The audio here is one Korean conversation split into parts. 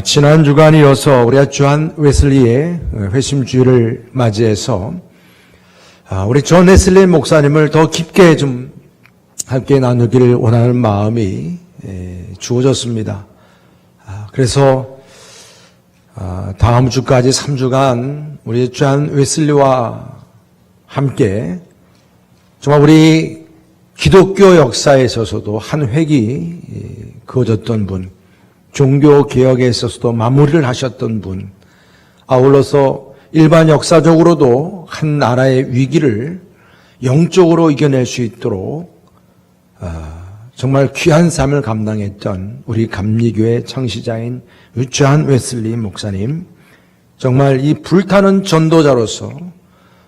지난 주간 이어서 우리가 존 웨슬리의 회심주일을 맞이해서 우리 존 웨슬리 목사님을 더 깊게 좀 함께 나누기를 원하는 마음이 주어졌습니다. 그래서 다음 주까지 3주간 우리 존 웨슬리와 함께 정말 우리 기독교 역사에 있어서도 한 획이 그어졌던 분, 종교 개혁에 있어서도 마무리를 하셨던 분, 아울러서 일반 역사적으로도 한 나라의 위기를 영적으로 이겨낼 수 있도록 정말 귀한 삶을 감당했던 우리 감리교회 창시자인 존 웨슬리 목사님, 정말 이 불타는 전도자로서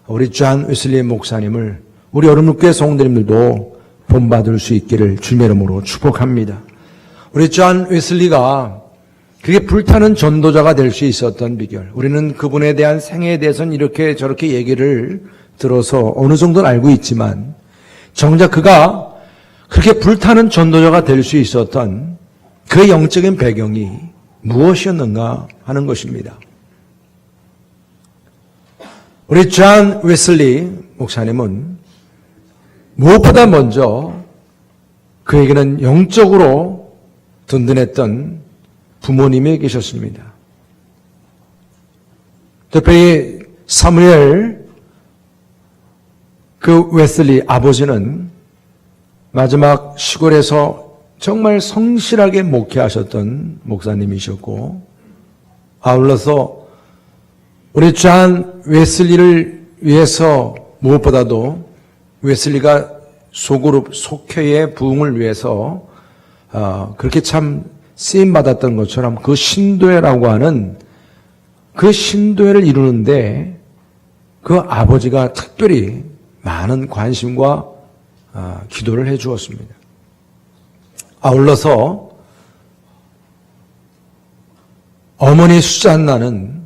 우리 존 웨슬리 목사님을 우리 여러분께 성도님들도 본받을 수 있기를 주님의 이름으로 축복합니다. 우리 존 웨슬리가 그게 불타는 전도자가 될 수 있었던 비결, 우리는 그분에 대한 생애에 대해서는 이렇게 저렇게 얘기를 들어서 어느 정도는 알고 있지만 정작 그가 그렇게 불타는 전도자가 될 수 있었던 그 영적인 배경이 무엇이었는가 하는 것입니다. 우리 존 웨슬리 목사님은 무엇보다 먼저 그에게는 영적으로 든든했던 부모님이 계셨습니다. 특별히 사무엘 그 웨슬리 아버지는 마지막 시골에서 정말 성실하게 목회하셨던 목사님이셨고, 아울러서 우리 존 웨슬리를 위해서 무엇보다도 웨슬리가 소그룹 속회의 부흥을 위해서 그렇게 참 쓰임받았던 것처럼 그 신도회라고 하는 그 신도회를 이루는데 그 아버지가 특별히 많은 관심과 기도를 해 주었습니다. 아울러서 어머니 수잔나는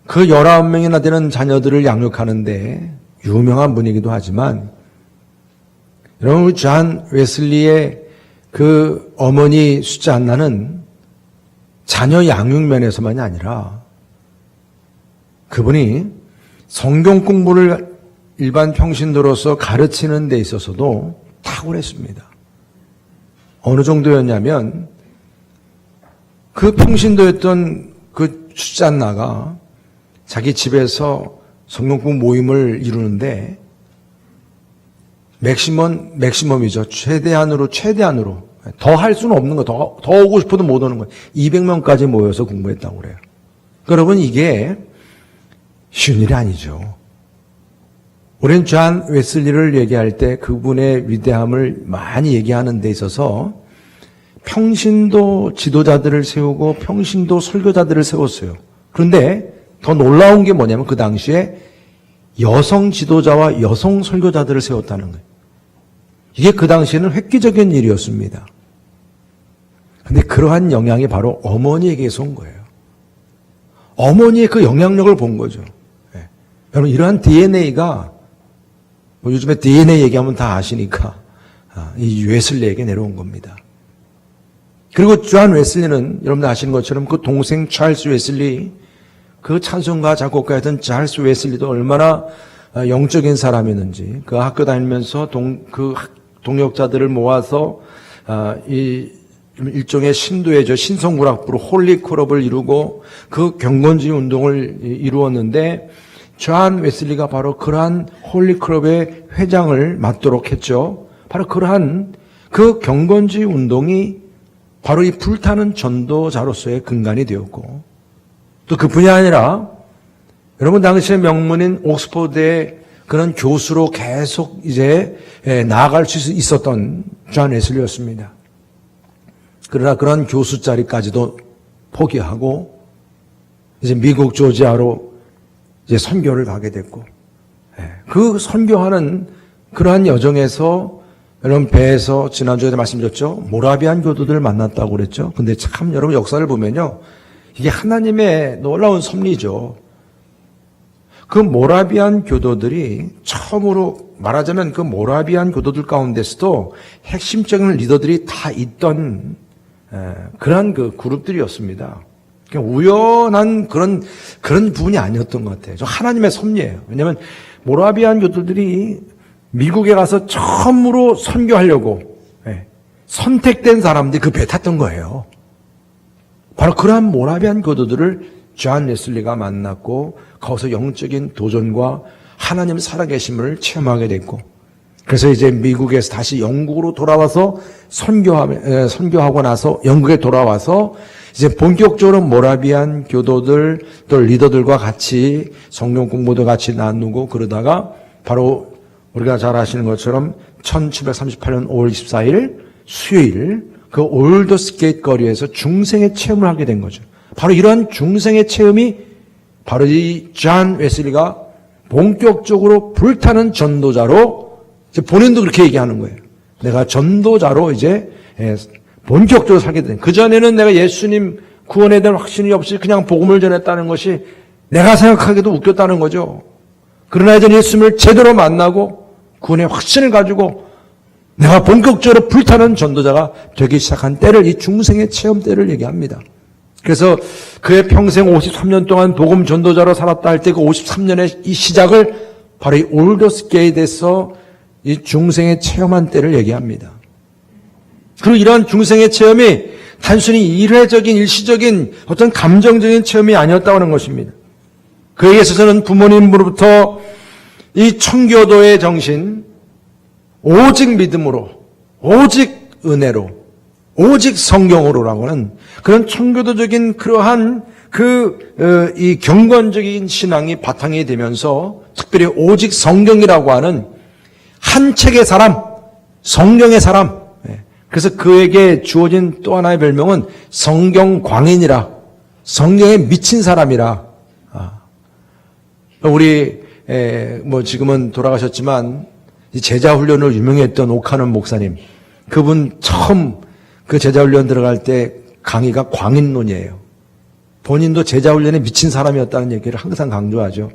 그 19명이나 되는 자녀들을 양육하는데 유명한 분이기도 하지만, 여러분, 존 웨슬리의 그 어머니 수잔나는 자녀 양육 면에서만이 아니라 그분이 성경 공부를 일반 평신도로서 가르치는 데 있어서도 탁월했습니다. 어느 정도였냐면 그 평신도였던 그 수잔나가 자기 집에서 성경 공부 모임을 이루는데 맥시멈이죠. 최대한으로 더 할 수는 없는 거, 더 오고 싶어도 못 오는 거예요. 200명까지 모여서 공부했다고 그래요. 여러분, 이게 쉬운 일이 아니죠. 우리는 존 웨슬리를 얘기할 때 그분의 위대함을 많이 얘기하는 데 있어서 평신도 지도자들을 세우고 평신도 설교자들을 세웠어요. 그런데 더 놀라운 게 뭐냐면 그 당시에 여성 지도자와 여성 설교자들을 세웠다는 거예요. 이게 그 당시에는 획기적인 일이었습니다. 그런데 그러한 영향이 바로 어머니에게서 온 거예요. 어머니의 그 영향력을 본 거죠. 네. 여러분, 이러한 DNA가 요즘에 DNA 얘기하면 다 아시니까 이 웨슬리에게 내려온 겁니다. 그리고 존 웨슬리는 여러분들 아시는 것처럼 그 동생 찰스 웨슬리, 그 찬송가 작곡가였던 찰스 웨슬리도 얼마나 영적인 사람이었는지, 그 학교 다니면서 그 동역자들을 모아서 이 일종의 신도회죠. 신성구락부로 홀리클럽을 이루고 그 경건주의 운동을 이루었는데 존 웨슬리가 바로 그러한 홀리클럽의 회장을 맡도록 했죠. 바로 그러한 그 경건주의 운동이 바로 이 불타는 전도자로서의 근간이 되었고, 또 그뿐이 아니라 여러분 당시의 명문인 옥스퍼드의 그런 교수로 계속 이제 나아갈 수 있었던 존 웨슬리였습니다. 그러나 그런 교수 자리까지도 포기하고 이제 미국 조지아로 이제 선교를 가게 됐고, 그 선교하는 그러한 여정에서 여러분 배에서 지난주에도 말씀드렸죠. 모라비안 교도들을 만났다고 그랬죠. 근데 참 여러분 역사를 보면요, 이게 하나님의 놀라운 섭리죠. 그 모라비안 교도들이 처음으로 말하자면 그 모라비안 교도들 가운데서도 핵심적인 리더들이 다 있던 그러한 그 그룹들이었습니다. 그냥 우연한 그런 부분이 아니었던 것 같아요. 저 하나님의 섭리예요. 왜냐하면 모라비안 교도들이 미국에 가서 처음으로 선교하려고 선택된 사람들이 그 배 탔던 거예요. 바로 그러한 모라비안 교도들을 존 웨슬리가 만났고 거기서 영적인 도전과 하나님 살아계심을 체험하게 됐고, 그래서 이제 미국에서 다시 영국으로 돌아와서 선교하고 나서 영국에 돌아와서 이제 본격적으로 모라비안 교도들 또 리더들과 같이 성경 공부도 같이 나누고 그러다가 바로 우리가 잘 아시는 것처럼 1738년 5월 24일 수요일 그 올더스게이트 거리에서 중생의 체험을 하게 된 거죠. 바로 이러한 중생의 체험이 바로 이 존 웨슬리가 본격적으로 불타는 전도자로 이제 본인도 그렇게 얘기하는 거예요. 내가 전도자로 이제 본격적으로 살게 된. 그전에는 내가 예수님 구원에 대한 확신이 없이 그냥 복음을 전했다는 것이 내가 생각하기도 웃겼다는 거죠. 그러나 이제 예수님을 제대로 만나고 구원의 확신을 가지고 내가 본격적으로 불타는 전도자가 되기 시작한 때를, 이 중생의 체험 때를 얘기합니다. 그래서 그의 평생 53년 동안 복음 전도자로 살았다 할 때 그 53년의 이 시작을 바로 이 올더스게이트에서 이 중생의 체험한 때를 얘기합니다. 그리고 이러한 중생의 체험이 단순히 일회적인 일시적인 어떤 감정적인 체험이 아니었다고 하는 것입니다. 그에게 있어서는 부모님으로부터 이 청교도의 정신, 오직 믿음으로, 오직 은혜로, 오직 성경으로라고 하는 그런 청교도적인 그러한 이 경건적인 신앙이 바탕이 되면서 특별히 오직 성경이라고 하는 한 책의 사람, 성경의 사람. 그래서 그에게 주어진 또 하나의 별명은 성경광인이라, 성경에 미친 사람이라. 우리 지금은 돌아가셨지만 제자훈련을 유명했던 오카는 목사님, 그분 처음 그 제자훈련 들어갈 때 강의가 광인론이에요. 본인도 제자훈련에 미친 사람이었다는 얘기를 항상 강조하죠.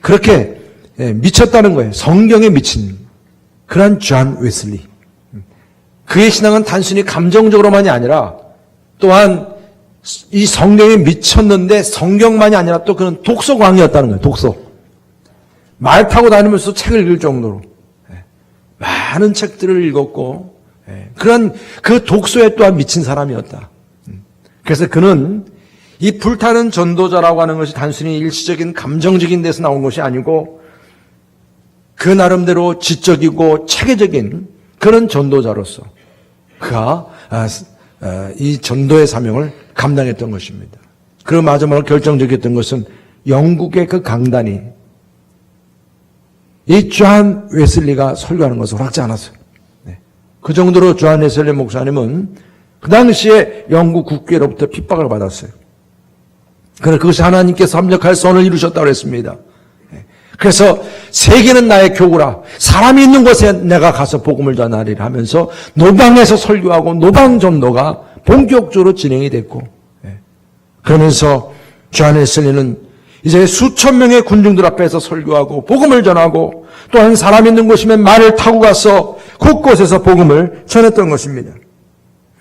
그렇게 미쳤다는 거예요. 성경에 미친 그런 존 웨슬리. 그의 신앙은 단순히 감정적으로만이 아니라 또한 이 성경에 미쳤는데 성경만이 아니라 또 그런 독서광이었다는 거예요. 독서. 말 타고 다니면서 책을 읽을 정도로 많은 책들을 읽었고 그런 그 독서에 또한 미친 사람이었다. 그래서 그는 이 불타는 전도자라고 하는 것이 단순히 일시적인 감정적인 데서 나온 것이 아니고 그 나름대로 지적이고 체계적인 그런 전도자로서 그가 이 전도의 사명을 감당했던 것입니다. 그리고 마지막으로 결정적이었던 것은 영국의 그 강단이 이 존 웨슬리가 설교하는 것을 허락지 않았어요. 그 정도로 존 웨슬리 목사님은 그 당시에 영국 국회로부터 핍박을 받았어요. 그래서 그것이 하나님께서 합력할 선을 이루셨다고 했습니다. 그래서 세계는 나의 교구라, 사람이 있는 곳에 내가 가서 복음을 전하리라 하면서 노방에서 설교하고 노방 전도가 본격적으로 진행이 됐고, 그러면서 존 웨슬리는 이제 수천 명의 군중들 앞에서 설교하고 복음을 전하고 또한 사람 있는 곳이면 말을 타고 가서 곳곳에서 복음을 전했던 것입니다.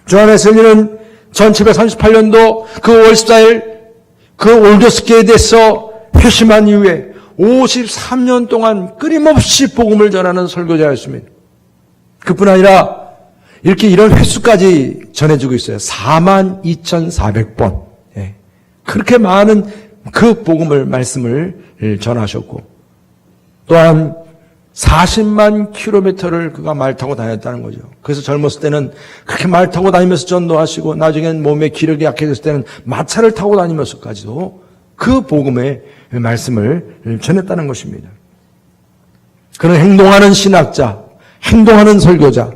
존 웨슬리는 1738년도 그 5월 14일 그 올더스게이트에서 회심한 이후에 53년 동안 끊임없이 복음을 전하는 설교자였습니다. 그뿐 아니라 이렇게 이런 횟수까지 전해주고 있어요. 42,400번. 그렇게 많은 그 복음을, 말씀을 전하셨고 또한 40만 킬로미터를 그가 말 타고 다녔다는 거죠. 그래서 젊었을 때는 그렇게 말 타고 다니면서 전도하시고 나중엔 몸에 기력이 약해졌을 때는 마차를 타고 다니면서까지도 그 복음의 말씀을 전했다는 것입니다. 그는 행동하는 신학자, 행동하는 설교자,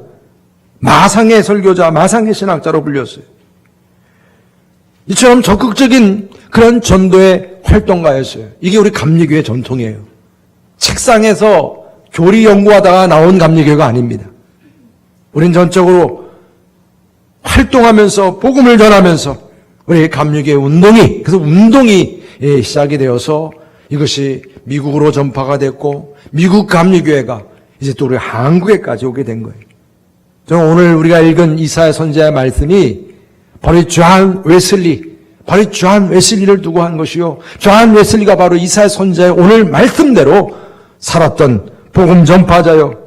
마상의 설교자, 마상의 신학자로 불렸어요. 이처럼 적극적인 그런 전도의 활동가였어요. 이게 우리 감리교의 전통이에요. 책상에서 교리 연구하다가 나온 감리교가 아닙니다. 우린 전적으로 활동하면서 복음을 전하면서 우리 감리교의 운동이, 그래서 운동이 시작이 되어서 이것이 미국으로 전파가 됐고 미국 감리교회가 이제 또 우리 한국에까지 오게 된 거예요. 저는 오늘 우리가 읽은 이사야 선지자의 말씀이 바로 이 존 웨슬리, 바로 이 존 웨슬리를 두고 한 것이요. 존 웨슬리가 바로 이사야 선지자의 오늘 말씀대로 살았던 복음 전파자요.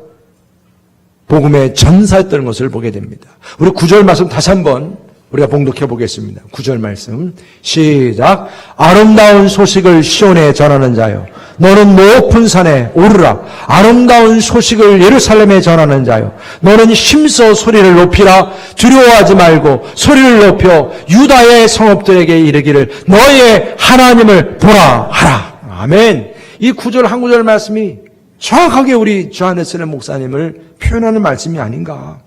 복음의 전사였던 것을 보게 됩니다. 우리 9절 말씀 다시 한번 우리가 봉독해 보겠습니다. 9절 말씀 시작. 아름다운 소식을 시온에 전하는 자요, 너는 높은 산에 오르라. 아름다운 소식을 예루살렘에 전하는 자요, 너는 힘써 소리를 높이라. 두려워하지 말고 소리를 높여 유다의 성읍들에게 이르기를 너희의 하나님을 보라 하라. 아멘. 이 9절 한 구절 말씀이 정확하게 우리 존 웨슬리 목사님을 표현하는 말씀이 아닌가.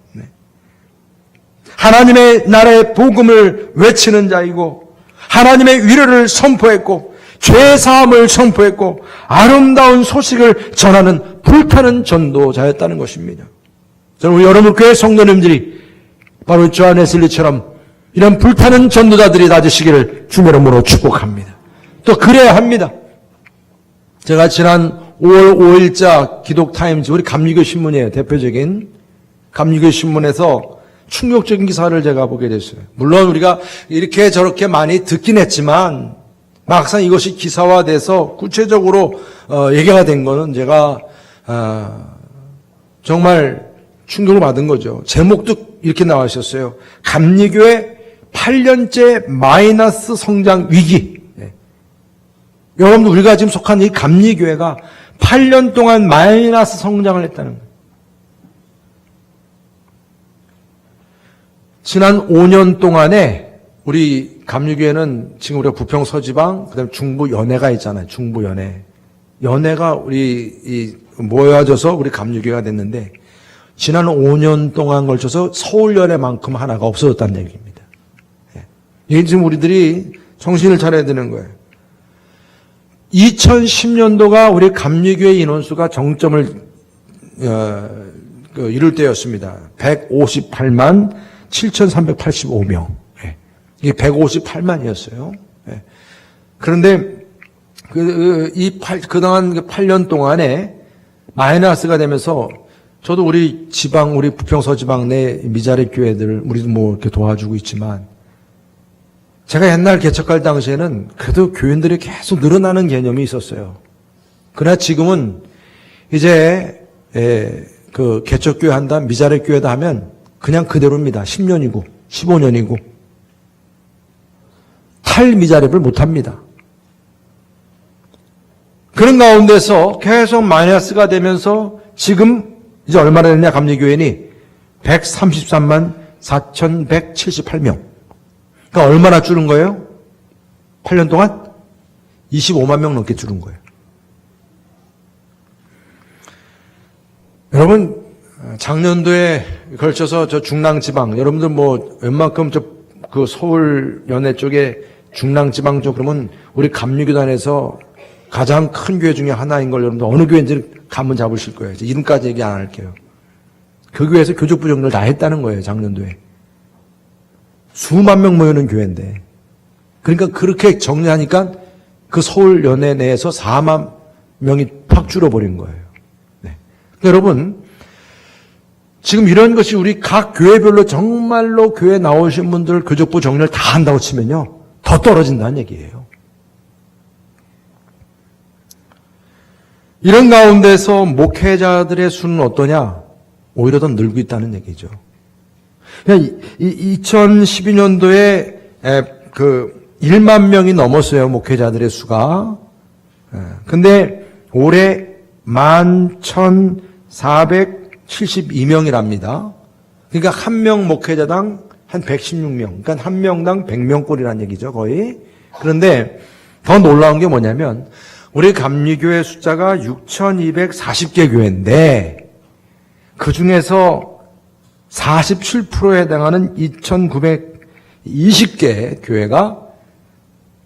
하나님의 나라의 복음을 외치는 자이고, 하나님의 위로를 선포했고, 죄사함을 선포했고, 아름다운 소식을 전하는 불타는 전도자였다는 것입니다. 저는 우리 여러분 교회 성도님들이 바로 존 웨슬리처럼 이런 불타는 전도자들이 다지시기를 주의 이름으로 축복합니다. 또 그래야 합니다. 제가 지난 5월 5일자 기독타임즈, 우리 감리교 신문이에요. 대표적인 감리교 신문에서 충격적인 기사를 제가 보게 됐어요. 물론 우리가 이렇게 저렇게 많이 듣긴 했지만 막상 이것이 기사화돼서 구체적으로 얘기가 된 거는 제가 정말 충격을 받은 거죠. 제목도 이렇게 나와 있었어요. 감리교의 8년째 마이너스 성장 위기. 여러분들, 우리가 지금 속한 이 감리교회가 8년 동안 마이너스 성장을 했다는 거예요. 지난 5년 동안에 우리 감리교회는 지금 우리가 부평 서지방, 그다음에 중부 연회가 있잖아요. 중부 연회. 연회가 우리 모여져서 우리 감리교회가 됐는데, 지난 5년 동안 걸쳐서 서울 연회만큼 하나가 없어졌다는 얘기입니다. 이게 지금 우리들이 정신을 차려야 되는 거예요. 2010년도가 우리 감리교회 인원수가 정점을 이룰 때였습니다. 158만 7,385명. 이게 158만이었어요. 그런데 그동안 8년 동안에 마이너스가 되면서 저도 우리 지방, 우리 부평서 지방 내 미자립 교회들, 우리도 뭐 이렇게 도와주고 있지만, 제가 옛날 개척할 당시에는 그래도 교인들이 계속 늘어나는 개념이 있었어요. 그러나 지금은 이제 그 개척교회 한다, 미자립 교회다 하면 그냥 그대로입니다. 10년이고 15년이고 탈미자립을 못합니다. 그런 가운데서 계속 마이너스가 되면서 지금 이제 얼마나 됐냐, 감리교회니 133만 4,178명. 그러니까 얼마나 줄은 거예요? 8년 동안 25만 명 넘게 줄은 거예요. 여러분, 작년도에 걸쳐서 저 중랑지방, 여러분들 뭐 웬만큼 그 서울 연해 쪽에 중랑지방 쪽, 그러면 우리 감리교단에서 가장 큰 교회 중에 하나인 걸 여러분들 어느 교회인지 감은 잡으실 거예요. 이름까지 얘기 안 할게요. 그 교회에서 교족부 정리를 다 했다는 거예요, 작년도에. 수만 명 모이는 교회인데. 그러니까 그렇게 정리하니까 그 서울 연해 내에서 4만 명이 팍 줄어버린 거예요. 네. 그러니까 여러분, 지금 이런 것이 우리 각 교회별로 정말로 교회 나오신 분들 교족부 정리를 다 한다고 치면요, 더 떨어진다는 얘기예요. 이런 가운데서 목회자들의 수는 어떠냐? 오히려 더 늘고 있다는 얘기죠. 2012년도에 그 1만 명이 넘었어요, 목회자들의 수가. 근데 올해 11,472명이랍니다. 그러니까 한 명 목회자당 한 116명. 그러니까 한 명당 100명꼴이라는 얘기죠, 거의. 그런데 더 놀라운 게 뭐냐면, 우리 감리교회 숫자가 6,240개 교회인데, 그 중에서 47%에 해당하는 2,920개 교회가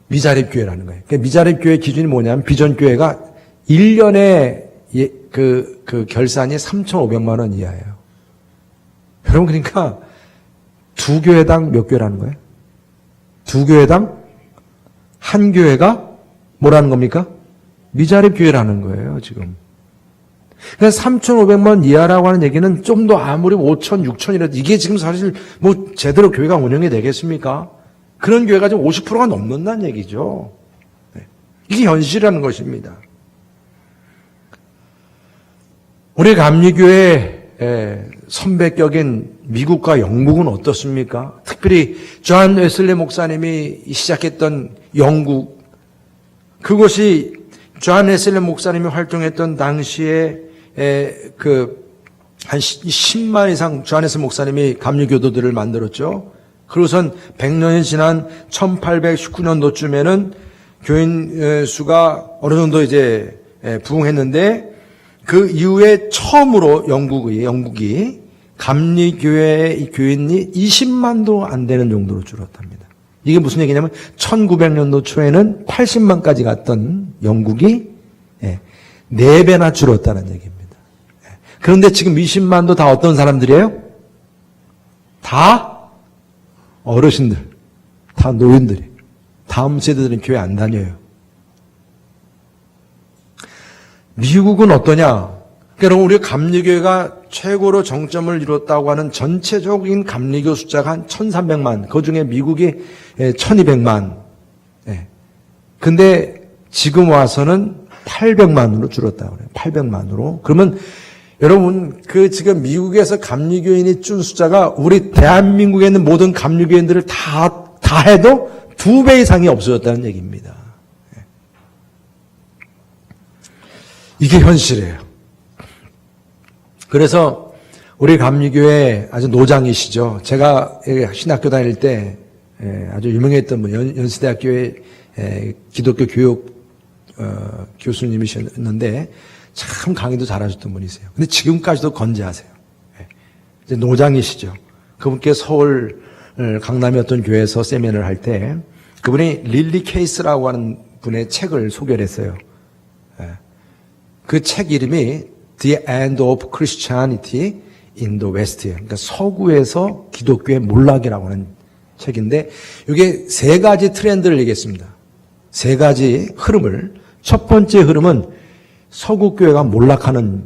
미자립 교회라는 거예요. 그러니까 미자립 교회 기준이 뭐냐면, 비전 교회가 1년에 그 결산이 3,500만 원 이하예요. 여러분, 그러니까 두 교회당 몇 교회라는 거예요? 두 교회당 한 교회가 뭐라는 겁니까? 미자립 교회라는 거예요, 지금. 그러니까 3,500만 이하라고 하는 얘기는 좀 더 아무리 5천, 6천이라도 이게 지금 사실 뭐 제대로 교회가 운영이 되겠습니까? 그런 교회가 지금 50%가 넘는다는 얘기죠. 이게 현실이라는 것입니다. 우리 감리교회 선배격인 미국과 영국은 어떻습니까? 특별히 존 웨슬리 목사님이 시작했던 영국, 그것이 존 웨슬리 목사님이 활동했던 당시에 한 10만 이상 존 웨슬리 목사님이 감리교도들을 만들었죠. 그러고선 100년이 지난 1819년도쯤에는 교인 수가 어느 정도 이제 부흥했는데, 그 이후에 처음으로 영국이 감리교회의 교인이 20만도 안 되는 정도로 줄었답니다. 이게 무슨 얘기냐면 1900년도 초에는 80만까지 갔던 영국이 4배나 줄었다는 얘기입니다. 그런데 지금 20만도 다 어떤 사람들이에요? 다 어르신들, 다 노인들이. 다음 세대들은 교회 안 다녀요. 미국은 어떠냐? 그러니까 우리 감리교회가 최고로 정점을 이뤘다고 하는 전체적인 감리교 숫자가 한 1,300만, 그 중에 미국이 1,200만. 근데 지금 와서는 800만으로 줄었다고 그래요. 800만으로. 그러면 여러분, 지금 미국에서 감리교인이 준 숫자가 우리 대한민국에 있는 모든 감리교인들을 다 해도 2배 이상이 없어졌다는 얘기입니다. 이게 현실이에요. 그래서 우리 감리교회 아주 노장이시죠. 제가 신학교 다닐 때 아주 유명했던 분, 연세대학교의 기독교 교육 교수님이셨는데 참 강의도 잘하셨던 분이세요. 근데 지금까지도 건재하세요. 이제 노장이시죠. 그분께 서울 강남의 어떤 교회에서 세미나를 할 때 그분이 릴리 케이스라고 하는 분의 책을 소개를 했어요. 그 책 이름이 The End of Christianity in the West예요. 그러니까 서구에서 기독교의 몰락이라고 하는 책인데 이게 3가지 트렌드를 얘기했습니다. 3가지 흐름을. 첫 번째 흐름은 서구 교회가 몰락하는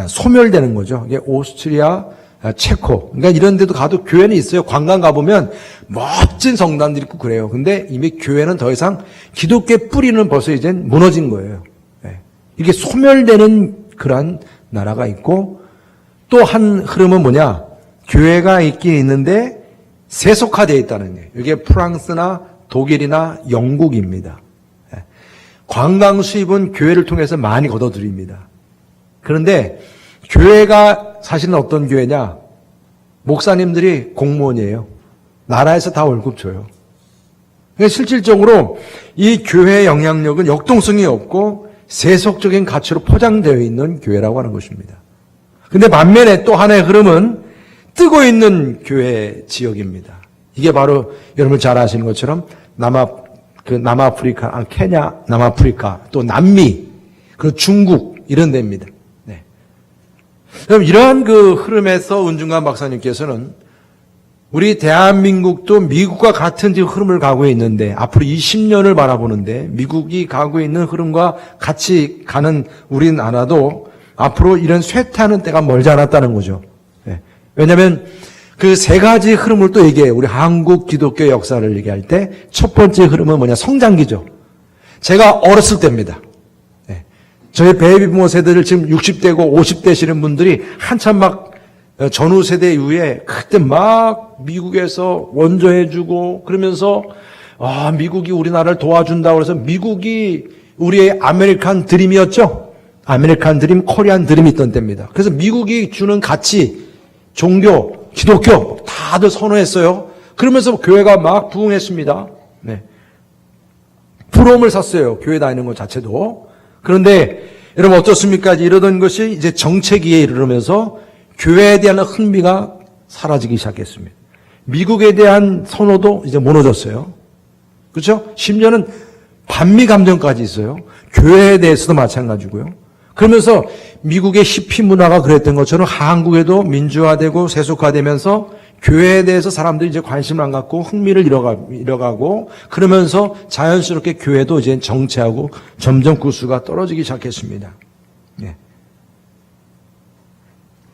소멸되는 거죠. 이게 오스트리아, 체코. 그러니까 이런 데도 가도 교회는 있어요. 관광 가보면 멋진 성당들이 있고 그래요. 근데 이미 교회는 더 이상 기독교의 뿌리는 벌써 이젠 무너진 거예요. 이게 소멸되는 그런 나라가 있고, 또 한 흐름은 뭐냐? 교회가 있긴 있는데 세속화되어 있다는 거예요. 이게 프랑스나 독일이나 영국입니다. 관광 수입은 교회를 통해서 많이 걷어들입니다. 그런데 교회가 사실은 어떤 교회냐? 목사님들이 공무원이에요. 나라에서 다 월급 줘요. 그러니까 실질적으로 이 교회의 영향력은 역동성이 없고 세속적인 가치로 포장되어 있는 교회라고 하는 것입니다. 근데 반면에 또 하나의 흐름은 뜨고 있는 교회 지역입니다. 이게 바로 여러분 잘 아시는 것처럼 남아프리카, 케냐, 남아프리카, 또 남미, 그리고 중국 이런 데입니다. 그럼 이러한 그 흐름에서 은중관 박사님께서는 우리 대한민국도 미국과 같은 지금 흐름을 가고 있는데 앞으로 20년을 바라보는데 미국이 가고 있는 흐름과 같이 가는 우리나라도 앞으로 이런 쇠퇴하는 때가 멀지 않았다는 거죠. 왜냐하면 그 3가지 흐름을 또 얘기해요. 우리 한국 기독교 역사를 얘기할 때 첫 번째 흐름은 뭐냐? 성장기죠. 제가 어렸을 때입니다. 저희 베이비부모 세대를 지금 60대고 50대시는 분들이 한참 막 전후 세대 이후에 그때 막 미국에서 원조해주고 그러면서 미국이 우리나라를 도와준다고 해서 미국이 우리의 아메리칸 드림이었죠. 아메리칸 드림, 코리안 드림이 있던 때입니다. 그래서 미국이 주는 가치, 종교, 기독교 다들 선호했어요. 그러면서 교회가 막 부흥했습니다. 부러움을 샀어요. 교회 다니는 것 자체도. 그런데 여러분 어떻습니까? 이러던 것이 이제 정체기에 이르면서 교회에 대한 흥미가 사라지기 시작했습니다. 미국에 대한 선호도 이제 무너졌어요. 그렇죠? 심지어는 반미 감정까지 있어요. 교회에 대해서도 마찬가지고요. 그러면서 미국의 히피 문화가 그랬던 것처럼 한국에도 민주화되고 세속화되면서 교회에 대해서 사람들이 이제 관심을 안 갖고 흥미를 잃어가고 그러면서 자연스럽게 교회도 이제 정체하고 점점 구수가 떨어지기 시작했습니다. 예.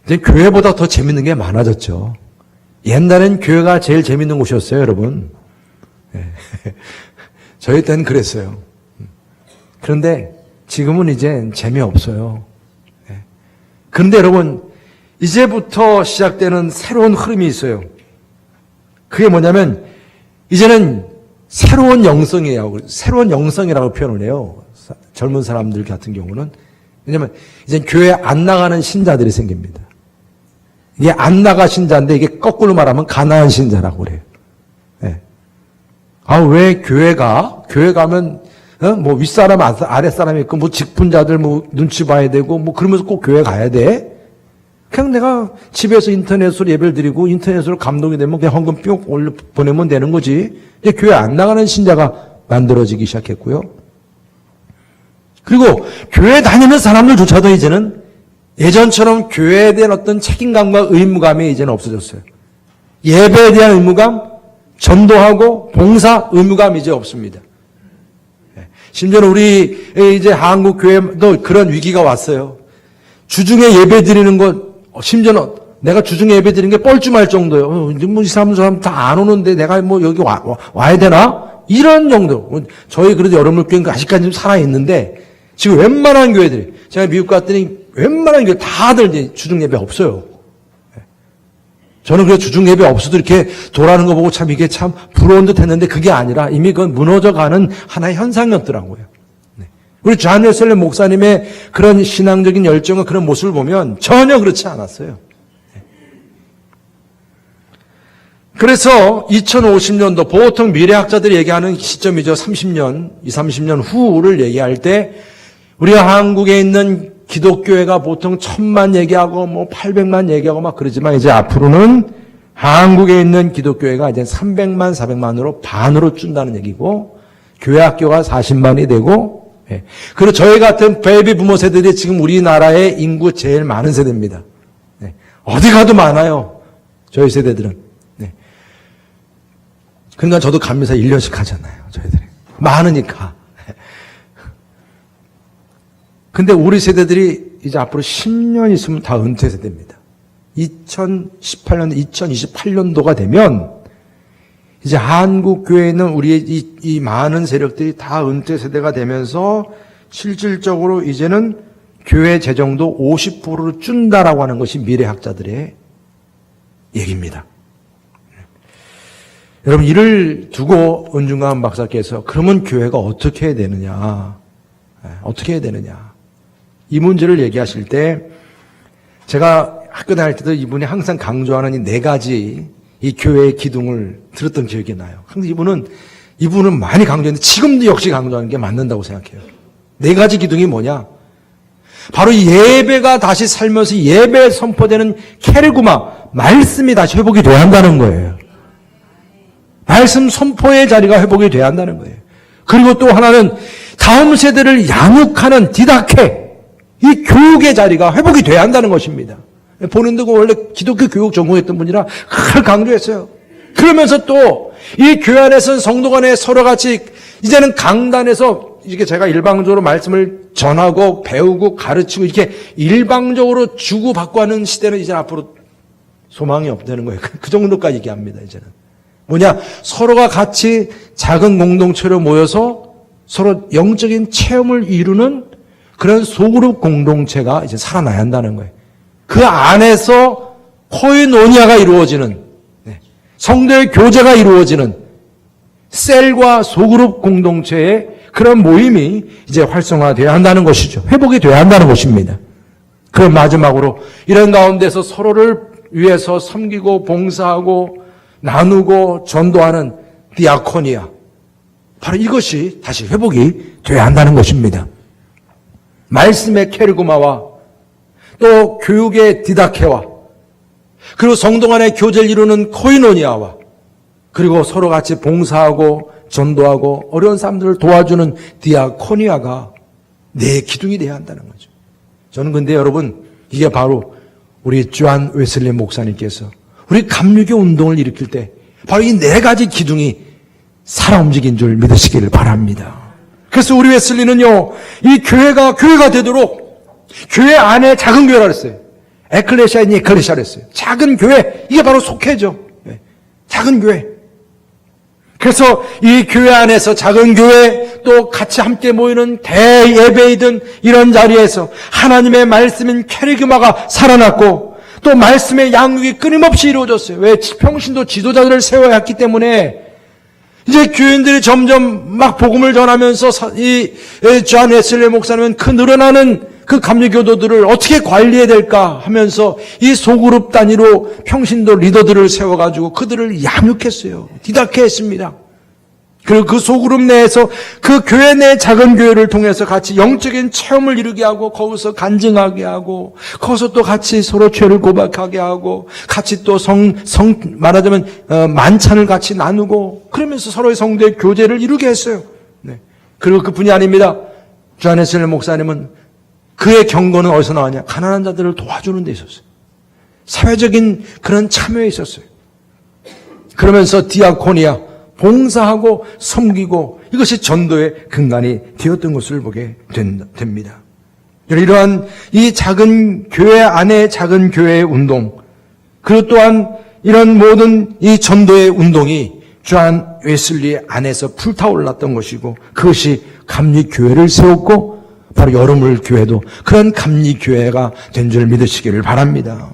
이제 교회보다 더 재밌는 게 많아졌죠. 옛날엔 교회가 제일 재밌는 곳이었어요, 여러분. 예. 저희 때는 그랬어요. 그런데 지금은 이제 재미없어요. 예. 그런데 여러분, 이제부터 시작되는 새로운 흐름이 있어요. 그게 뭐냐면 이제는 새로운 영성이라고 표현을 해요. 젊은 사람들 같은 경우는. 왜냐하면 이제 교회 안 나가는 신자들이 생깁니다. 이게 안 나가 신자인데 이게 거꾸로 말하면 가난한 신자라고 그래요. 네. 왜 교회 가면 뭐 윗사람 아랫사람이 있고 뭐 직분자들 뭐 눈치 봐야 되고 뭐 그러면서 꼭 교회 가야 돼? 그냥 내가 집에서 인터넷으로 예배를 드리고 인터넷으로 감동이 되면 그냥 헌금 뿅 보내면 되는 거지. 이제 교회 안 나가는 신자가 만들어지기 시작했고요. 그리고 교회 다니는 사람들조차도 이제는 예전처럼 교회에 대한 어떤 책임감과 의무감이 이제는 없어졌어요. 예배에 대한 의무감, 전도하고 봉사 의무감이 이제 없습니다. 심지어는 우리 이제 한국 교회도 그런 위기가 왔어요. 주중에 예배 드리는 것, 심지어는 내가 주중에 예배 드리는 게 뻘쭘할 정도예요. 뭐 이 사람 다 안 오는데 내가 뭐 여기 와야 되나? 이런 정도. 저희 그래도 여러분교회는 아직까지 좀 살아있는데 지금 웬만한 교회들이 제가 미국 갔더니 웬만한 교회 다들 이제 주중 예배 없어요. 저는 그래서 주중 예배 없어도 이렇게 돌아가는 거 보고 참 이게 참 부러운 듯 했는데 그게 아니라 이미 그건 무너져가는 하나의 현상이었더라고요. 우리 존 웨슬리 목사님의 그런 신앙적인 열정과 그런 모습을 보면 전혀 그렇지 않았어요. 그래서 2050년도 보통 미래학자들이 얘기하는 시점이죠. 30년, 30년 후를 얘기할 때 우리가 한국에 있는 기독교회가 보통 1000만 얘기하고 뭐 800만 얘기하고 막 그러지만 이제 앞으로는 한국에 있는 기독교회가 이제 300만, 400만으로 반으로 준다는 얘기고 교회 학교가 40만이 되고 그리고 저희 같은 베이비 부모 세대들이 지금 우리나라의 인구 제일 많은 세대입니다. 어디 가도 많아요. 저희 세대들은. 그러니까 저도 감리사 1년씩 하잖아요. 저희들이. 많으니까. 근데 우리 세대들이 이제 앞으로 10년 있으면 다 은퇴 세대입니다. 2018년, 2028년도가 되면 이제 한국 교회에 있는 우리의 이 많은 세력들이 다 은퇴 세대가 되면서 실질적으로 이제는 교회 재정도 50%를 준다라고 하는 것이 미래학자들의 얘기입니다. 여러분 이를 두고 은중관 박사께서 그러면 교회가 어떻게 해야 되느냐? 어떻게 해야 되느냐? 이 문제를 얘기하실 때 제가 학교 다닐 때도 이분이 항상 강조하는 이 4가지 이 교회의 기둥을 들었던 기억이 나요. 항상 이분은 많이 강조했는데 지금도 역시 강조하는 게 맞는다고 생각해요. 4가지 기둥이 뭐냐? 바로 예배가 다시 살면서 예배에 선포되는 케르구마, 말씀이 다시 회복이 돼야 한다는 거예요. 말씀 선포의 자리가 회복이 돼야 한다는 거예요. 그리고 또 하나는 다음 세대를 양육하는 디다케, 이 교육의 자리가 회복이 돼야 한다는 것입니다. 본인도 원래 기독교 교육 전공했던 분이라 그걸 강조했어요. 그러면서 또 이 교회 안에서는 성도 간에 서로 같이 이제는 강단에서 이렇게 제가 일방적으로 말씀을 전하고 배우고 가르치고 이렇게 일방적으로 주고받고 하는 시대는 이제 앞으로 소망이 없다는 거예요. 그 정도까지 얘기합니다. 이제는 뭐냐, 서로가 같이 작은 공동체로 모여서 서로 영적인 체험을 이루는 그런 소그룹 공동체가 이제 살아나야 한다는 거예요. 그 안에서 코이노니아가 이루어지는, 성도의 교제가 이루어지는 셀과 소그룹 공동체의 그런 모임이 이제 활성화되어야 한다는 것이죠. 회복이 되어야 한다는 것입니다. 그럼 마지막으로 이런 가운데서 서로를 위해서 섬기고 봉사하고 나누고 전도하는 디아코니아, 바로 이것이 다시 회복이 되어야 한다는 것입니다. 말씀의 케르구마와 또 교육의 디다케와 그리고 성도 간의 교제를 이루는 코이노니아와 그리고 서로 같이 봉사하고 전도하고 어려운 사람들을 도와주는 디아코니아가 내 기둥이 되어야 한다는 거죠. 저는 근데 여러분 이게 바로 우리 존 웨슬리 목사님께서 우리 감리교 운동을 일으킬 때 바로 이 네 가지 기둥이 살아 움직인 줄 믿으시기를 바랍니다. 그래서 우리 웨슬리는요, 이 교회가 되도록 교회 안에 작은 교회라 그랬어요. 에클레시아인 에클레시아라 했어요. 작은 교회, 이게 바로 속회죠. 작은 교회. 그래서 이 교회 안에서 작은 교회, 또 같이 함께 모이는 대예배이든 이런 자리에서 하나님의 말씀인 캐리그마가 살아났고, 또 말씀의 양육이 끊임없이 이루어졌어요. 왜? 평신도 지도자들을 세워야 했기 때문에 이제 교인들이 점점 막 복음을 전하면서 이 존 웨슬리 목사님은 그 늘어나는 그 감리교도들을 어떻게 관리해야 될까 하면서 이 소그룹 단위로 평신도 리더들을 세워가지고 그들을 양육했어요. 디다케 했습니다. 그리고 그 소그룹 내에서 그 교회 내 작은 교회를 통해서 같이 영적인 체험을 이루게 하고 거기서 간증하게 하고 거기서 또 같이 서로 죄를 고백하게 하고 같이 또 말하자면 만찬을 같이 나누고 그러면서 서로의 성도의 교제를 이루게 했어요. 네. 그리고 그뿐이 아닙니다. 존 웨슬리 목사님은 그의 경고는 어디서 나왔냐? 가난한 자들을 도와주는 데 있었어요. 사회적인 그런 참여에 있었어요. 그러면서 디아코니아 봉사하고 섬기고 이것이 전도의 근간이 되었던 것을 보게 됩니다. 이러한 이 작은 교회 안의 작은 교회의 운동, 그리고 또한 이런 모든 이 전도의 운동이 존 웨슬리 안에서 불타올랐던 것이고 그것이 감리교회를 세웠고 바로 여러물 교회도 그런 감리교회가 된 줄 믿으시기를 바랍니다.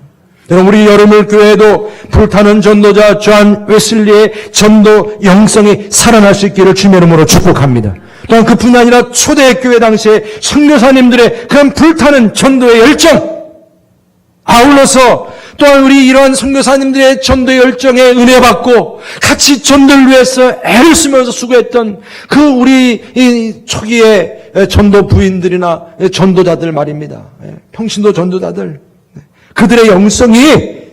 여러분, 우리 여러물 교회도 불타는 전도자 존 웨슬리의 전도 영성이 살아날 수 있기를 주님의 이름으로 축복합니다. 또한 그뿐 아니라 초대교회 당시에 선교사님들의 그런 불타는 전도의 열정, 아울러서 또한 우리 이러한 선교사님들의 전도의 열정에 은혜 받고 같이 전도를 위해서 애를 쓰면서 수고했던 그 우리 이 초기의 전도 부인들이나 전도자들 말입니다. 평신도 전도자들, 그들의 영성이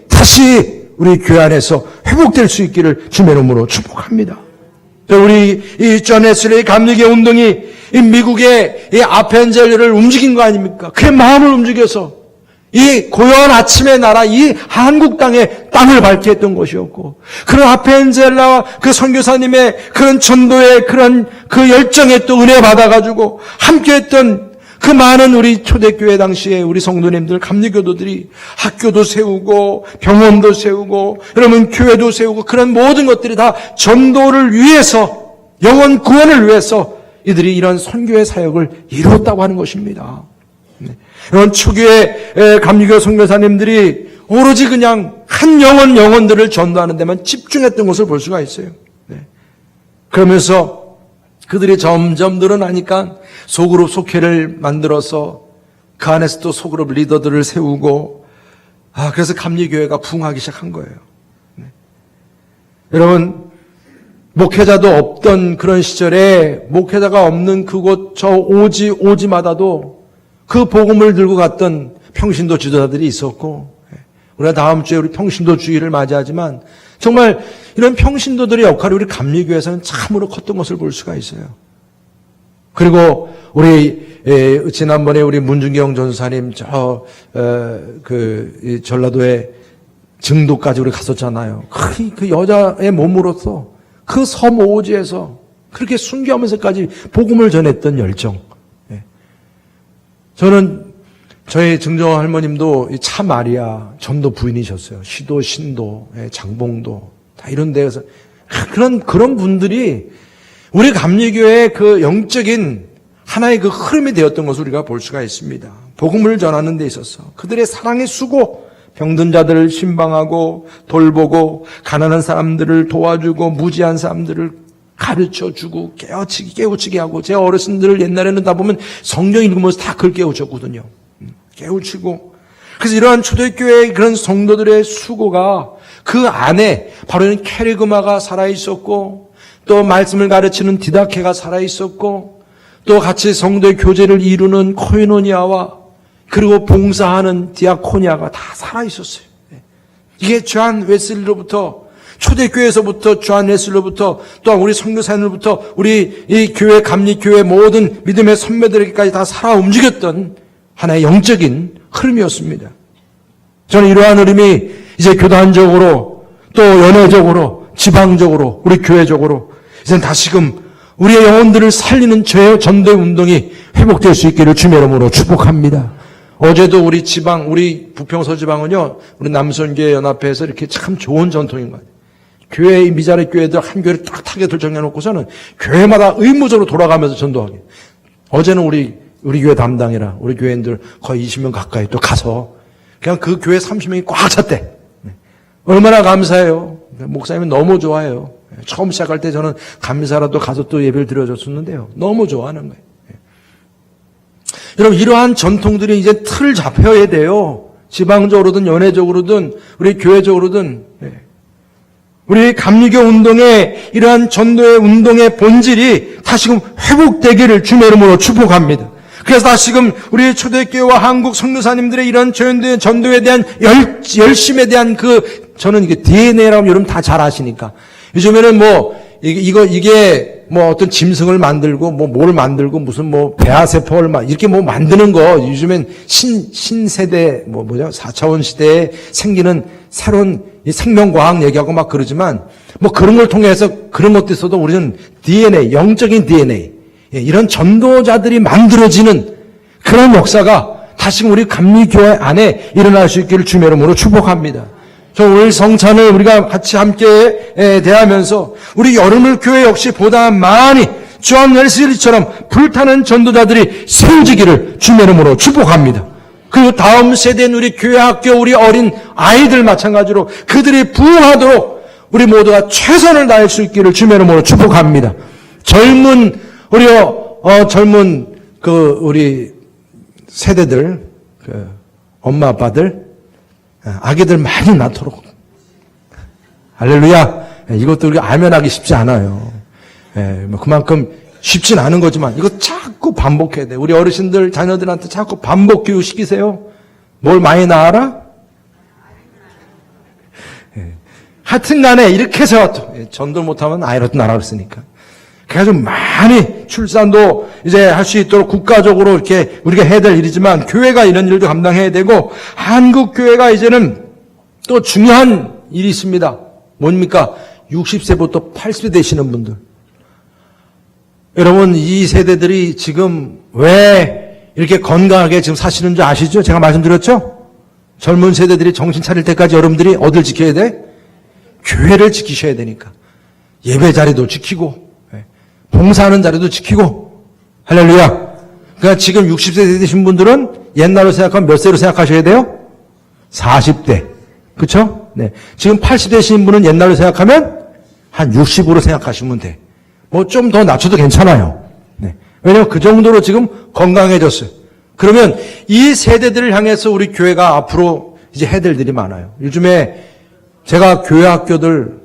다시 우리 교회 안에서 회복될 수 있기를 주님의 이름으로 축복합니다. 우리 이 존 웨슬리 감리교 운동이 이 미국의 이 아펜젤리를 움직인 거 아닙니까? 그의 마음을 움직여서 이 고요한 아침의 나라, 이 한국 땅에 땅을 밟게 했던 것이었고, 그런 아펜젤라와 그 선교사님의 그런 전도의 그런 그 열정에 또 은혜 받아가지고 함께 했던 그 많은 우리 초대교회 당시에 우리 성도님들, 감리교도들이 학교도 세우고 병원도 세우고 여러분 교회도 세우고 그런 모든 것들이 다 전도를 위해서, 영혼 구원을 위해서 이들이 이런 선교의 사역을 이루었다고 하는 것입니다. 이런 초기의 감리교 선교사님들이 오로지 그냥 한 영혼들을 전도하는 데만 집중했던 것을 볼 수가 있어요. 그러면서 그들이 점점 늘어나니까 소그룹 속회를 만들어서 그 안에서 또 소그룹 리더들을 세우고, 그래서 감리교회가 부흥하기 시작한 거예요. 여러분, 목회자도 없던 그런 시절에 목회자가 없는 그곳 저 오지마다도 그 복음을 들고 갔던 평신도 지도자들이 있었고, 우리가 다음 주에 우리 평신도 주일을 맞이하지만 정말 이런 평신도들의 역할이 우리 감리교회에서는 참으로 컸던 것을 볼 수가 있어요. 그리고 우리 지난번에 우리 문준경 전사님 전라도에 증도까지 우리 갔었잖아요. 그 여자의 몸으로서 그 섬 오지에서 그렇게 순교하면서까지 복음을 전했던 열정. 저는 저희 증조 할머님도 차 마리아 전도 부인이셨어요. 시도, 신도, 장봉도 다 이런 데에서 그런 분들이 우리 감리교회의 그 영적인 하나의 그 흐름이 되었던 것을 우리가 볼 수가 있습니다. 복음을 전하는 데 있어서 그들의 사랑의 수고, 병든 자들을 신방하고 돌보고 가난한 사람들을 도와주고 무지한 사람들을 가르쳐주고 깨우치게 하고, 제 어르신들을 옛날에는 다 보면 성경 읽으면서 다 그걸 깨우쳤거든요. 깨우치고. 그래서 이러한 초대교회의 그런 성도들의 수고가 그 안에 바로 이런 캐리그마가 살아있었고, 또 말씀을 가르치는 디다케가 살아있었고, 또 같이 성도의 교제를 이루는 코이노니아와 그리고 봉사하는 디아코니아가 다 살아있었어요. 이게 존 웨슬리로부터, 초대교회에서부터 존 웨슬리로부터, 또한 우리 선교사님으로부터 우리 이 교회, 감리교회 모든 믿음의 선배들에게까지 다 살아 움직였던 하나의 영적인 흐름이었습니다. 저는 이러한 흐름이 이제 교단적으로 또 연회적으로, 지방적으로, 우리 교회적으로 이제 다시금 우리의 영혼들을 살리는 전도의 운동이 회복될 수 있기를 주의 이름으로 축복합니다. 어제도 우리 지방, 우리 부평서 지방은요, 우리 남선교회 연합회에서 이렇게 참 좋은 전통인 것 같아요. 교회, 미자리 교회들 한 교회를 딱 타겟을 정해놓고서는 교회마다 의무적으로 돌아가면서 전도하게. 어제는 우리 교회 담당이라 우리 교회인들 거의 20명 가까이 또 가서 그냥 그 교회 30명이 꽉 찼대. 얼마나 감사해요. 목사님은 너무 좋아해요. 처음 시작할 때 저는 감사라도 가서 또 예배를 드려줬었는데요. 너무 좋아하는 거예요. 여러분, 이러한 전통들이 이제 틀 잡혀야 돼요. 지방적으로든 연회적으로든 우리 교회적으로든. 우리 감리교 운동의 이러한 전도의 운동의 본질이 다시금 회복되기를 주의 이름으로 축복합니다. 그래서 다시금 우리 초대교회와 한국 선교사님들의 이런 전도에 대한 열심에 대한 저는 이게 DNA라고 여러분 다 잘 아시니까. 요즘에는 이게 어떤 짐승을 만들고, 뭘 만들고, 무슨 배아세포를 이렇게 만드는 거, 요즘엔 신세대, 4차원 시대에 생기는 새로운 생명과학 얘기하고 막 그러지만, 그런 걸 통해서 그런 것도 있어도 우리는 DNA, 영적인 DNA, 이런 전도자들이 만들어지는 그런 역사가 다시금 우리 감리교회 안에 일어날 수 있기를 주의 이름으로 축복합니다. 저 오늘 성찬을 우리가 같이 함께 대하면서 우리 여름을 교회 역시 보다 많이 주한 웰슬리처럼 불타는 전도자들이 세워지기를 주의 이름으로 축복합니다. 그리고 다음 세대인 우리 교회 학교 우리 어린 아이들 마찬가지로 그들이 부흥하도록 우리 모두가 최선을 다할 수 있기를 주의 이름으로 축복합니다. 젊은 우리 세대들, 엄마 아빠들, 아기들 많이 낳도록. 할렐루야. 이것도 우리가 알면하기 쉽지 않아요. 그만큼 쉽진 않은 거지만 이거 자꾸 반복해야 돼. 우리 어르신들 자녀들한테 자꾸 반복 교육 시키세요. 뭘 많이 낳아라? 하여튼 간에 이렇게 해서 전도 못하면 아이라도 낳으라 그랬으니까. 그래가지고 많이 출산도 이제 할 수 있도록 국가적으로 이렇게 우리가 해야 될 일이지만 교회가 이런 일도 감당해야 되고 한국 교회가 이제는 또 중요한 일이 있습니다. 뭡니까? 60세부터 80세 되시는 분들. 여러분 이 세대들이 지금 왜 이렇게 건강하게 지금 사시는 줄 아시죠? 제가 말씀드렸죠? 젊은 세대들이 정신 차릴 때까지 여러분들이 어딜 지켜야 돼? 교회를 지키셔야 되니까. 예배 자리도 지키고 봉사하는 자리도 지키고. 할렐루야. 그러니까 지금 60세 되신 분들은 옛날로 생각하면 몇 세로 생각하셔야 돼요? 40대. 그렇죠? 네. 지금 80세 되신 분은 옛날로 생각하면 한 60으로 생각하시면 돼. 좀 더 낮춰도 괜찮아요. 네. 왜냐면 그 정도로 지금 건강해졌어요. 그러면 이 세대들을 향해서 우리 교회가 앞으로 이제 해야 될 일이 많아요. 요즘에 제가 교회 학교들,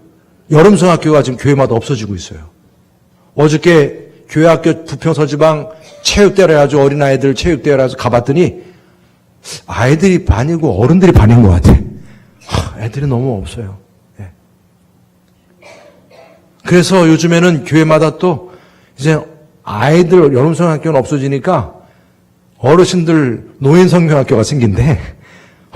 여름성학교가 지금 교회마다 없어지고 있어요. 어저께 교회학교 부평서지방 체육대회라 해가지고 어린아이들 체육대회라 해서 가봤더니 아이들이 반이고 어른들이 반인 것 같아. 애들이 너무 없어요. 네. 그래서 요즘에는 교회마다 또 이제 아이들 여름성학교는 없어지니까 어르신들 노인성경학교가 생긴대.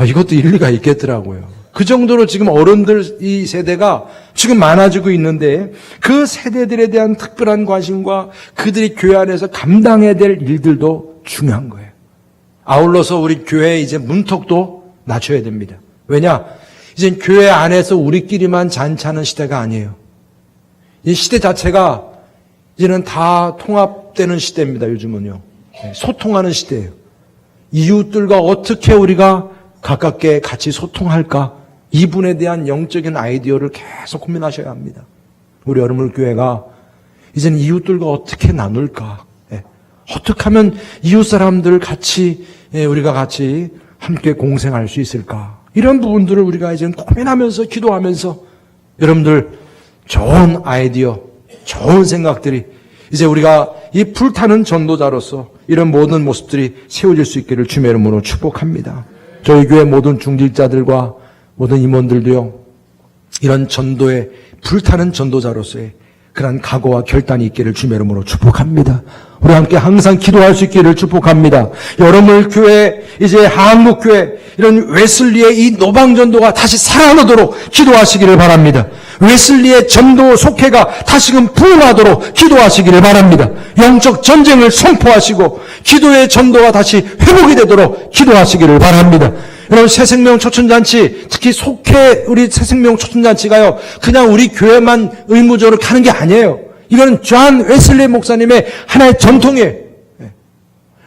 이것도 일리가 있겠더라고요. 그 정도로 지금 어른들 이 세대가 지금 많아지고 있는데 그 세대들에 대한 특별한 관심과 그들이 교회 안에서 감당해야 될 일들도 중요한 거예요. 아울러서 우리 교회의 이제 문턱도 낮춰야 됩니다. 왜냐? 이제 교회 안에서 우리끼리만 잔치하는 시대가 아니에요. 이 시대 자체가 이제는 다 통합되는 시대입니다. 요즘은요. 소통하는 시대예요. 이웃들과 어떻게 우리가 가깝게 같이 소통할까? 이분에 대한 영적인 아이디어를 계속 고민하셔야 합니다. 우리 여러분 교회가 이제는 이웃들과 어떻게 나눌까? 어떻게 하면 이웃 사람들 같이 우리가 같이 함께 공생할 수 있을까? 이런 부분들을 우리가 이제는 고민하면서 기도하면서 여러분들 좋은 아이디어, 좋은 생각들이 이제 우리가 이 불타는 전도자로서 이런 모든 모습들이 세워질 수 있기를 주의 이름으로 축복합니다. 저희 교회 모든 중직자들과 모든 임원들도요, 이런 전도에 불타는 전도자로서의 그런 각오와 결단이 있기를 주의 이름으로 축복합니다. 우리 함께 항상 기도할 수 있기를 축복합니다. 여러분 교회, 이제 한국교회 이런 웨슬리의 이 노방전도가 다시 살아나도록 기도하시기를 바랍니다. 웨슬리의 전도 속회가 다시금 부흥하도록 기도하시기를 바랍니다. 영적 전쟁을 선포하시고 기도의 전도가 다시 회복이 되도록 기도하시기를 바랍니다. 여러분 새생명 초청잔치, 특히 속회 우리 새생명 초청잔치가요 그냥 우리 교회만 의무적으로 가는 게 아니에요. 이건 존 웨슬리 목사님의 하나의 전통이에요.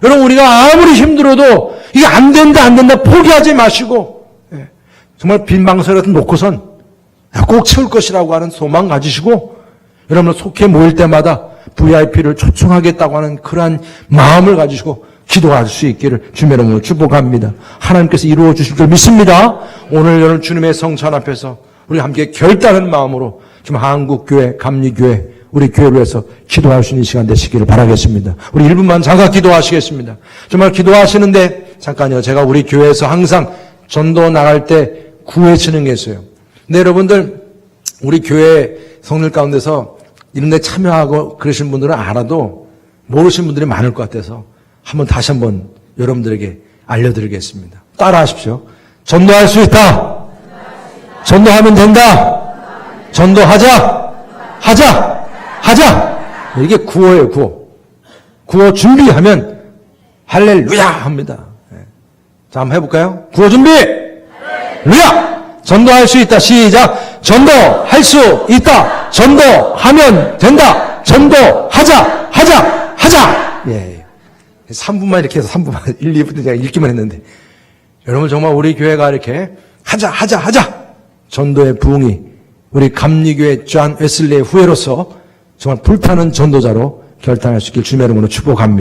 여러분 우리가 아무리 힘들어도 이게 안 된다 포기하지 마시고 정말 빈방석 같은 놓고선 꼭 채울 것이라고 하는 소망 가지시고 여러분 속회 모일 때마다 VIP를 초청하겠다고 하는 그러한 마음을 가지시고 기도할 수 있기를 주님의 이름으로 축복합니다. 하나님께서 이루어 주실 줄 믿습니다. 오늘 여러분 주님의 성찬 앞에서 우리 함께 결단한 마음으로 지금 한국교회, 감리교회, 우리 교회를 위해서 기도할 수 있는 시간 되시기를 바라겠습니다. 우리 1분만 잠깐 기도하시겠습니다. 정말 기도하시는데 잠깐요. 제가 우리 교회에서 항상 전도 나갈 때 구해치는 게 있어요. 근데 여러분들 우리 교회 성들 가운데서 이런 데 참여하고 그러신 분들은 알아도 모르신 분들이 많을 것 같아서 다시 한번 여러분들에게 알려드리겠습니다. 따라하십시오. 전도할 수 있다. 전도하면 된다. 전도하자. 하자. 이게 구호예요, 구호. 구호 준비하면 할렐루야 합니다. 자, 한번 해볼까요? 구호 준비! 할렐루야! 전도할 수 있다. 시작. 전도할 수 있다. 전도하면 된다. 전도하자. 예. 3분만 이렇게 해서 3분만 1, 2분 제가 읽기만 했는데 여러분 정말 우리 교회가 이렇게 하자 전도의 부흥이 우리 감리교회 존 웨슬리의 후예로서 정말 불타는 전도자로 결단할 수 있길 주님의 이름으로 축복합니다.